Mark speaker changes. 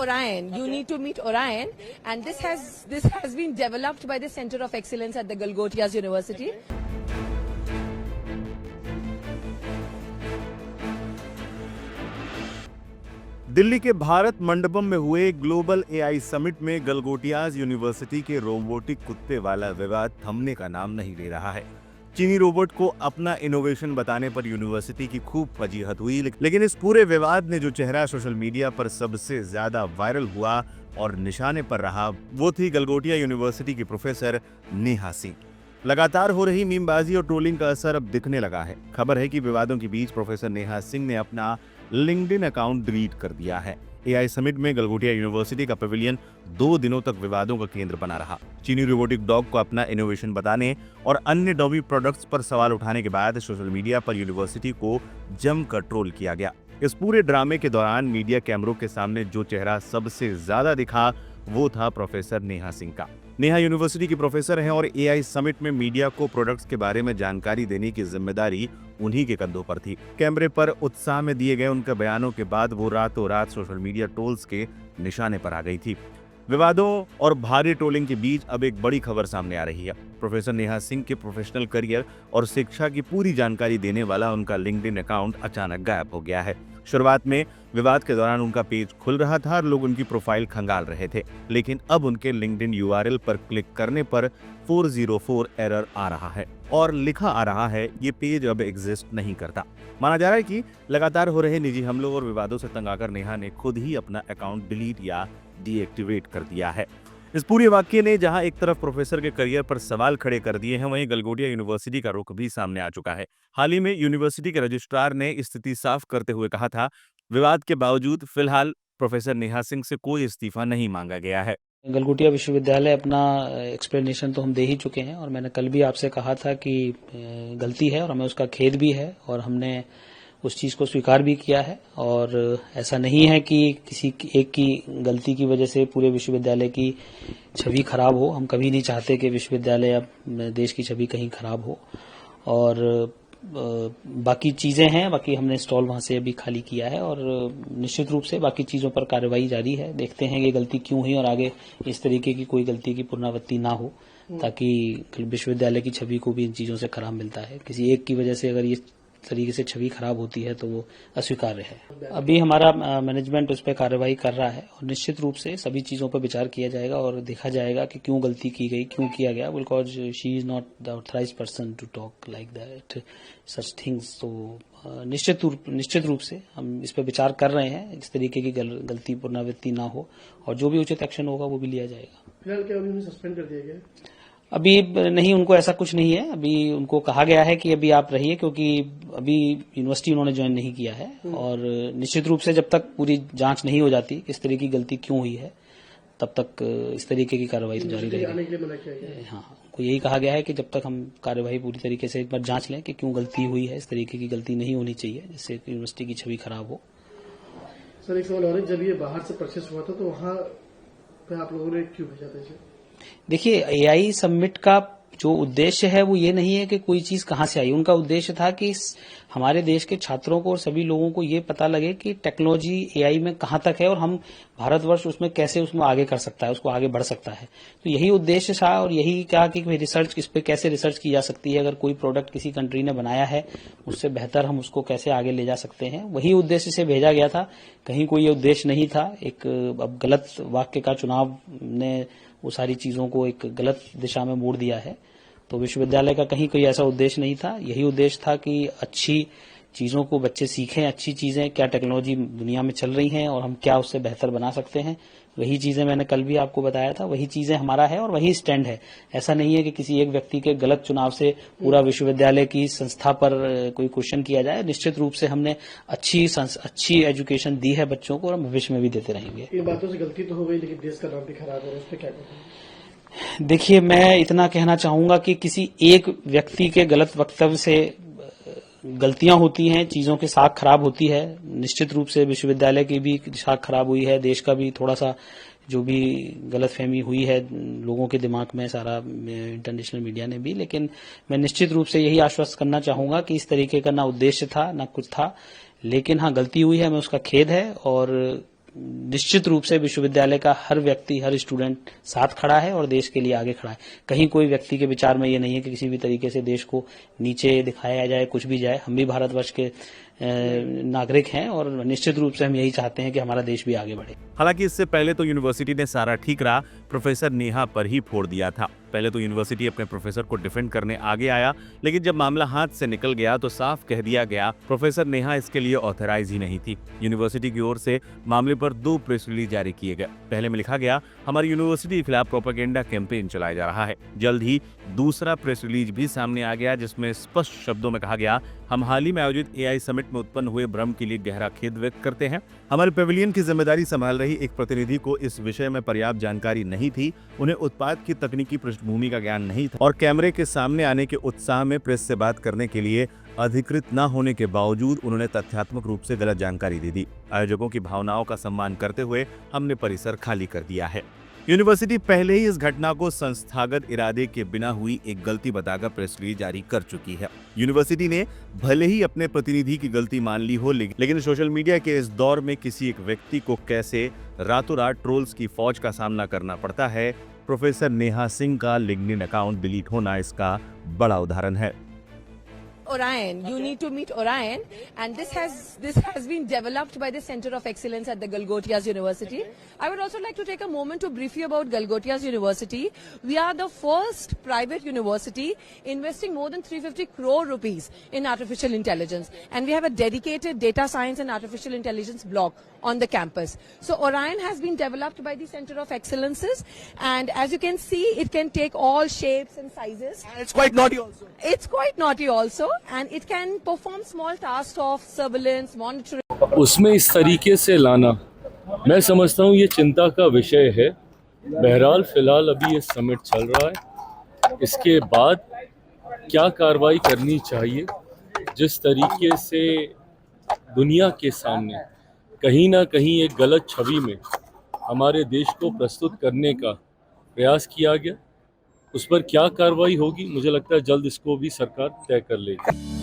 Speaker 1: Orion. You need to meet Orion, and this has been developed by the Center of Excellence at the Galgotias University.
Speaker 2: Delhi के भारत मंडपम में हुए global AI summit में Galgotias university के robotic कुत्ते वाला विवाद थमने का नाम नहीं ले रहा है। चीनी रोबोट को अपना इनोवेशन बताने पर यूनिवर्सिटी की खूब फजीहत हुई, लेकिन इस पूरे विवाद ने जो चेहरा सोशल मीडिया पर सबसे ज्यादा वायरल हुआ और निशाने पर रहा, वो थी गलगोटिया यूनिवर्सिटी की प्रोफेसर नेहा सिंह। लगातार हो रही मीमबाजी और ट्रोलिंग का असर अब दिखने लगा है। खबर है कि विवादों के बीच प्रोफेसर नेहा सिंह ने अपना लिंक्डइन अकाउंट डिलीट कर दिया है। एआई समिट में गलगोटिया यूनिवर्सिटी का पवेलियन 2 दिनों तक विवादों का केंद्र बना रहा। चीनी रोबोटिक डॉग को अपना इनोवेशन बताने और अन्य डॉगी प्रोडक्ट्स पर सवाल उठाने के बाद सोशल मीडिया पर यूनिवर्सिटी को जमकर ट्रोल किया गया। इस पूरे ड्रामे के दौरान मीडिया कैमरों के सामने जो चेहरा सबसे ज्यादा दिखा वो था प्रोफेसर नेहा सिंह का। नेहा यूनिवर्सिटी की प्रोफेसर हैं और एआई समिट में मीडिया को प्रोडक्ट्स के बारे में जानकारी देने की जिम्मेदारी उन्हीं के कंधों पर थी। कैमरे पर उत्साह में दिए गए उनके बयानों के बाद वो रातों रात सोशल मीडिया ट्रोल्स के निशाने पर आ गई थी। विवादों और भारी ट्रोलिंग के बीच अब एक बड़ी खबर सामने आ रही है। प्रोफेसर नेहा सिंह के प्रोफेशनल करियर और शिक्षा की पूरी जानकारी देने वाला उनका लिंक्डइन अकाउंट अचानक गायब हो गया है। शुरुआत में विवाद के दौरान उनका पेज खुल रहा था और लोग उनकी प्रोफाइल खंगाल रहे थे, लेकिन अब उनके लिंक्डइन यूआरएल पर क्लिक करने पर 404 एरर आ रहा है और लिखा आ रहा है ये पेज अब एग्जिस्ट नहीं करता। माना जा रहा है कि लगातार हो रहे निजी हमलों और विवादों से तंग आकर नेहा ने खुद ही अपना अकाउंट डिलीट या डीएक्टिवेट कर दिया है। इस पूरे वाकये ने जहां एक तरफ प्रोफेसर के करियर पर सवाल खड़े कर दिए हैं, वहीं गलगोटिया यूनिवर्सिटी का रुख भी सामने आ चुका है। हाल ही में यूनिवर्सिटी के रजिस्ट्रार ने स्थिति साफ करते हुए कहा था, विवाद के बावजूद फिलहाल प्रोफेसर नेहा सिंह से कोई इस्तीफा नहीं मांगा गया है।
Speaker 3: गलगोटिया विश्वविद्यालय अपना एक्सप्लेनेशन तो हम दे ही चुके हैं और मैंने कल भी आपसे कहा था कि गलती है और हमें उसका खेद भी है और हमने उस चीज को स्वीकार भी किया है। और ऐसा नहीं है कि किसी एक की गलती की वजह से पूरे विश्वविद्यालय की छवि खराब हो। हम कभी नहीं चाहते कि विश्वविद्यालय या देश की छवि कहीं खराब हो। और बाकी चीजें हैं, बाकी हमने स्टॉल वहां से अभी खाली किया है और निश्चित रूप से बाकी चीजों पर कार्रवाई जारी है। देखते हैं ये गलती क्यों हुई और आगे इस तरीके की कोई गलती की पुनरावृत्ति ना हो, ताकि विश्वविद्यालय की छवि को भी इन चीजों से खराब मिलता है। किसी एक की वजह से अगर ये तरीके से छवि खराब होती है तो वो अस्वीकार्य है। अभी हमारा मैनेजमेंट उस पर कार्रवाई कर रहा है और निश्चित रूप से सभी चीजों पर विचार किया जाएगा और देखा जाएगा कि क्यों गलती की गई, क्यों किया गया। Because she is not the authorised person to talk like that such things. तो निश्चित रूप से हम इस पर विचार कर रहे हैं, इस तरीके की गलती पुनरावृत्ति ना हो और जो भी उचित एक्शन होगा वो भी लिया जाएगा।
Speaker 4: फिलहाल क्या उन्हें सस्पेंड कर दिया गया?
Speaker 3: अभी नहीं, उनको ऐसा कुछ नहीं है। अभी उनको कहा गया है कि अभी आप रहिए, क्योंकि अभी यूनिवर्सिटी उन्होंने ज्वाइन नहीं किया है और निश्चित रूप से जब तक पूरी जांच नहीं हो जाती किस तरह की गलती क्यों हुई है, तब तक इस तरीके की कार्रवाई तो जारी रहेगी। हाँ, उनको यही कहा गया है कि जब तक हम कार्रवाई पूरी तरीके से एक बार जांच लें कि क्यों गलती हुई है। इस तरीके की गलती नहीं होनी चाहिए जिससे यूनिवर्सिटी की छवि खराब हो।
Speaker 4: सर एक सवाल और है, जब ये बाहर से परचेस हुआ था तो वहाँ पे आप लोगों ने क्यों भेजा था इसे?
Speaker 3: देखिए, एआई समिट का जो उद्देश्य है वो ये नहीं है कि कोई चीज कहां से आई। उनका उद्देश्य था कि हमारे देश के छात्रों को और सभी लोगों को ये पता लगे कि टेक्नोलॉजी एआई में कहां तक है और हम भारतवर्ष उसमें कैसे उसमें आगे कर सकता है, उसको आगे बढ़ सकता है। तो यही उद्देश्य था और यही कहा कि रिसर्च इस पे कैसे रिसर्च की जा सकती है। अगर कोई प्रोडक्ट किसी कंट्री ने बनाया है उससे बेहतर हम उसको कैसे आगे ले जा सकते हैं, वही उद्देश्य से भेजा गया था। कहीं कोई उद्देश्य नहीं था। एक अब गलत वाक्य का चुनाव ने वो सारी चीजों को एक गलत दिशा में मोड़ दिया है। तो विश्वविद्यालय का कहीं कोई ऐसा उद्देश्य नहीं था। यही उद्देश्य था कि अच्छी चीजों को बच्चे सीखें, अच्छी चीजें क्या टेक्नोलॉजी दुनिया में चल रही हैं और हम क्या उससे बेहतर बना सकते हैं। वही चीजें मैंने कल भी आपको बताया था, वही चीजें हमारा है और वही स्टैंड है। ऐसा नहीं है कि किसी एक व्यक्ति के गलत चुनाव से पूरा विश्वविद्यालय की संस्था पर कोई क्वेश्चन किया जाए। निश्चित रूप से हमने अच्छी एजुकेशन दी है बच्चों को और हम भविष्य में भी देते रहेंगे।
Speaker 4: इन बातों से गलती तो हो गई, लेकिन देश का नाम भी खराब हो रहा है, उस पर क्या कहते हैं?
Speaker 3: देखिए, मैं इतना कहना चाहूंगा कि किसी एक व्यक्ति के गलत वक्तव्य से गलतियां होती हैं, चीजों की साख खराब होती है। निश्चित रूप से विश्वविद्यालय की भी साख खराब हुई है, देश का भी थोड़ा सा जो भी गलतफहमी हुई है लोगों के दिमाग में, सारा इंटरनेशनल मीडिया ने भी। लेकिन मैं निश्चित रूप से यही आश्वस्त करना चाहूंगा कि इस तरीके का ना उद्देश्य था ना कुछ था, लेकिन हाँ गलती हुई है, हमें उसका खेद है और निश्चित रूप से विश्वविद्यालय का हर व्यक्ति, हर स्टूडेंट साथ खड़ा है और देश के लिए आगे खड़ा है। कहीं कोई व्यक्ति के विचार में ये नहीं है कि किसी भी तरीके से देश को नीचे दिखाया जाए, कुछ भी जाए। हम भी भारतवर्ष के नागरिक हैं और निश्चित रूप से हम यही चाहते हैं कि हमारा देश भी आगे बढ़े।
Speaker 2: हालांकि इससे पहले तो यूनिवर्सिटी ने सारा ठीकरा प्रोफेसर नेहा पर ही फोड़ दिया था। पहले तो यूनिवर्सिटी अपने प्रोफेसर को डिफेंड करने आगे आया, लेकिन जब मामला हाथ से निकल गया तो साफ कह दिया गया प्रोफेसर नेहा इसके लिए ऑथराइज ही नहीं थी। यूनिवर्सिटी की ओर से मामले पर 2 प्रेस रिलीज जारी किए गए। पहले में लिखा गया हमारी यूनिवर्सिटी के खिलाफ प्रोपेगेंडा कैंपेन चलाया जा रहा है। जल्द ही दूसरा प्रेस रिलीज भी सामने आ गया जिसमें स्पष्ट शब्दों में कहा गया हम हाल ही में आयोजित एआई समिट में उत्पन्न हुए भ्रम के लिए गहरा खेद व्यक्त करते हैं। हमारे पेविलियन की जिम्मेदारी संभाल रही एक प्रतिनिधि को इस विषय में पर्याप्त जानकारी नहीं थी, उन्हें उत्पाद की तकनीकी पृष्ठभूमि का ज्ञान नहीं था और कैमरे के सामने आने के उत्साह में प्रेस से बात करने के लिए अधिकृत न होने के बावजूद उन्होंने तथ्यात्मक रूप से गलत जानकारी दे दी। आयोजकों की भावनाओं का सम्मान करते हुए हमने परिसर खाली कर दिया है। यूनिवर्सिटी पहले ही इस घटना को संस्थागत इरादे के बिना हुई एक गलती बताकर प्रेस रिलीज जारी कर चुकी है। यूनिवर्सिटी ने भले ही अपने प्रतिनिधि की गलती मान ली हो, लेकिन सोशल मीडिया के इस दौर में किसी एक व्यक्ति को कैसे रातों रात ट्रोल्स की फौज का सामना करना पड़ता है, प्रोफेसर नेहा सिंह का लिंक्डइन अकाउंट डिलीट होना इसका बड़ा उदाहरण है।
Speaker 1: Orion, you need to meet Orion, and this has been developed by the Center of Excellence at the Galgotias University. I would also like to take a moment to brief you about Galgotias University. We are the first private university investing more than 350 crore rupees in artificial intelligence, and we have a dedicated data science and artificial intelligence block on the campus. So Orion has been developed by the Center of Excellences, and as you can see, it can take all shapes and sizes.
Speaker 5: And it's quite naughty also.
Speaker 1: It's quite naughty also, and it can perform small tasks of surveillance, monitoring.
Speaker 6: उसमें इस तरीके से लाना मैं समझता हूँ ये चिंता का विषय है। बहरहाल फिलहाल अभी ये समिट चल रहा है, इसके बाद क्या कार्रवाई करनी चाहिए, जिस तरीके से दुनिया के सामने कहीं ना कहीं एक गलत छवि में हमारे देश को प्रस्तुत करने का प्रयास किया गया, उस पर क्या कार्रवाई होगी मुझे लगता है जल्द इसको भी सरकार तय कर लेगी।